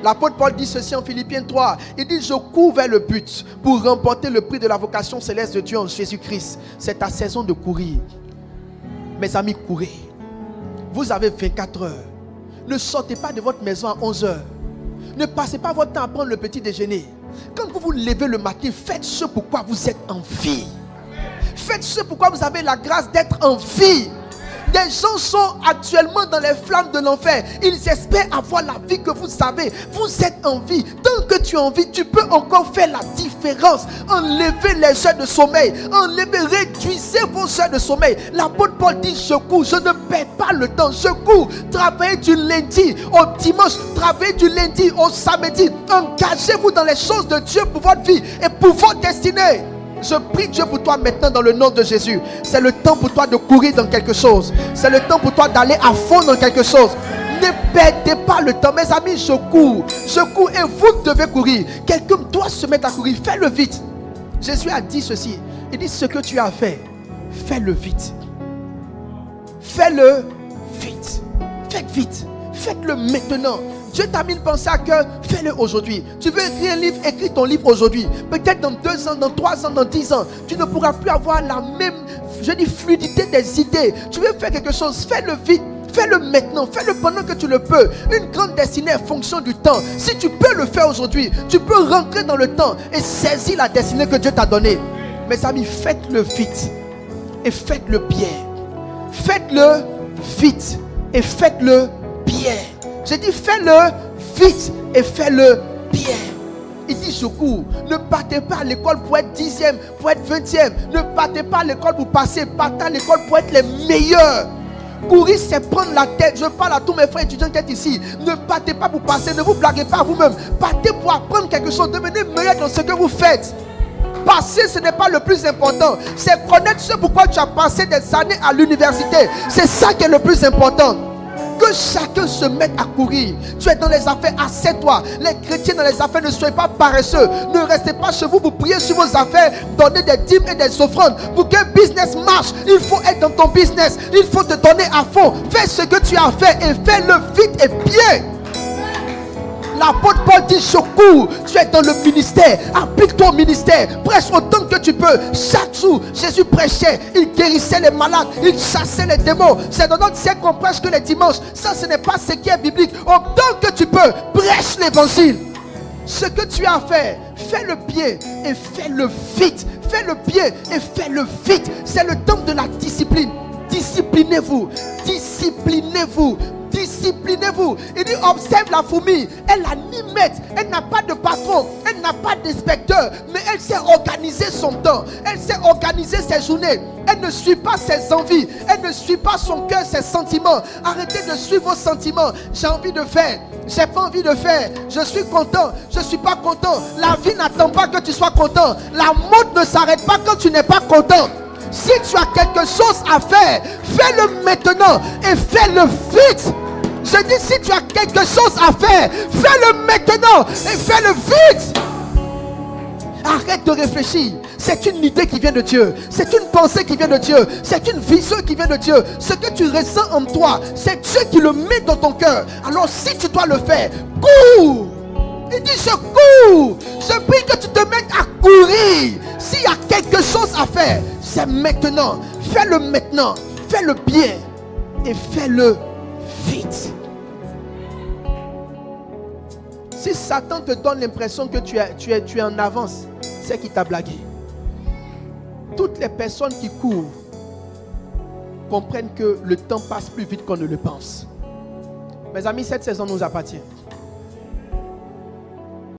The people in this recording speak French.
L'apôtre Paul dit ceci en Philippiens 3. Il dit, je cours vers le but pour remporter le prix de la vocation céleste de Dieu en Jésus-Christ. C'est ta saison de courir. Mes amis, courez. Vous avez 24 heures. Ne sortez pas de votre maison à 11 heures. Ne passez pas votre temps à prendre le petit déjeuner. Quand vous vous levez le matin, faites ce pourquoi vous êtes en vie. Faites ce pourquoi vous avez la grâce d'être en vie. Des gens sont actuellement dans les flammes de l'enfer. Ils espèrent avoir la vie que vous avez. Vous êtes en vie. Tant que tu es en vie, tu peux encore faire la différence. Enlevez les heures de sommeil. Réduisez vos heures de sommeil. L'apôtre Paul dit, je cours, je ne perds pas le temps. Je cours. Travaillez du lundi au dimanche. Travaillez du lundi au samedi. Engagez-vous dans les choses de Dieu pour votre vie et pour votre destinée. Je prie Dieu pour toi maintenant dans le nom de Jésus. C'est le temps pour toi de courir dans quelque chose. C'est le temps pour toi d'aller à fond dans quelque chose. Ne perdez pas le temps. Mes amis, je cours et vous devez courir. Quelqu'un doit se mettre à courir. Fais-le vite. Jésus a dit ceci. Il dit, ce que tu as fait, fais-le vite. Fais-le vite. Faites vite. Faites-le maintenant. Dieu t'a mis une pensée à cœur, fais-le aujourd'hui. Tu veux écrire un livre, écris ton livre aujourd'hui. Peut-être dans 2 ans, dans 3 ans, dans 10 ans, tu ne pourras plus avoir la même, fluidité des idées. Tu veux faire quelque chose, fais-le vite. Fais-le maintenant, fais-le pendant que tu le peux. Une grande destinée est fonction du temps. Si tu peux le faire aujourd'hui, tu peux rentrer dans le temps et saisir la destinée que Dieu t'a donnée. Mes amis, faites-le vite et faites-le bien. Faites-le vite et faites-le bien. J'ai dit, fais-le vite et fais-le bien. Il dit, je cours. Ne partez pas à l'école pour être 10e, pour être 20e. Ne partez pas à l'école pour passer. Partez à l'école pour être les meilleurs. Courir, c'est prendre la tête. Je parle à tous mes frères étudiants qui sont ici. Ne partez pas pour passer. Ne vous blaguez pas à vous-même. Partez pour apprendre quelque chose. Devenez meilleur dans ce que vous faites. Passer, ce n'est pas le plus important. C'est connaître ce pourquoi tu as passé des années à l'université. C'est ça qui est le plus important. Que chacun se mette à courir. Tu es dans les affaires, assieds-toi. Les chrétiens dans les affaires, ne soyez pas paresseux. Ne restez pas chez vous pour prier sur vos affaires. Donnez des dîmes et des offrandes. Pour qu'un business marche, il faut être dans ton business. Il faut te donner à fond. Fais ce que tu as fait et fais-le vite et bien. L'apôtre Paul dit, je cours. Tu es dans le ministère. Applique-toi au ministère. Prêche autant que tu peux. Chaque jour, Jésus prêchait. Il guérissait les malades. Il chassait les démons. C'est dans notre siècle qu'on prêche que les dimanches. Ça, ce n'est pas ce qui est biblique. Autant que tu peux, prêche l'évangile. Ce que tu as fait, fais-le bien et fais-le vite. Fais-le bien et fais-le vite. C'est le temps de la discipline. Disciplinez-vous. Disciplinez-vous. Disciplinez-vous. Il dit, observe la fourmi. Elle a ni maître. Elle n'a pas de patron. Elle n'a pas d'inspecteur. Mais elle sait organiser son temps. Elle sait organiser ses journées. Elle ne suit pas ses envies. Elle ne suit pas son cœur, ses sentiments. Arrêtez de suivre vos sentiments. J'ai envie de faire. J'ai pas envie de faire. Je suis content. Je suis pas content. La vie n'attend pas que tu sois content. La mode ne s'arrête pas quand tu n'es pas content. Si tu as quelque chose à faire, fais-le maintenant et fais-le vite. Je dis, si tu as quelque chose à faire, fais-le maintenant et fais-le vite. Arrête de réfléchir. C'est une idée qui vient de Dieu. C'est une pensée qui vient de Dieu. C'est une vision qui vient de Dieu. Ce que tu ressens en toi, c'est Dieu qui le met dans ton cœur. Alors si tu dois le faire, cours. Il dit, je cours. Je prie que tu te mettes à courir. S'il y a quelque chose à faire, c'est maintenant. Fais-le maintenant. Fais-le bien. Et fais-le vite. Si Satan te donne l'impression que tu es en avance, c'est qu'il t'a blagué. Toutes les personnes qui courent comprennent que le temps passe plus vite qu'on ne le pense. Mes amis, cette saison nous appartient.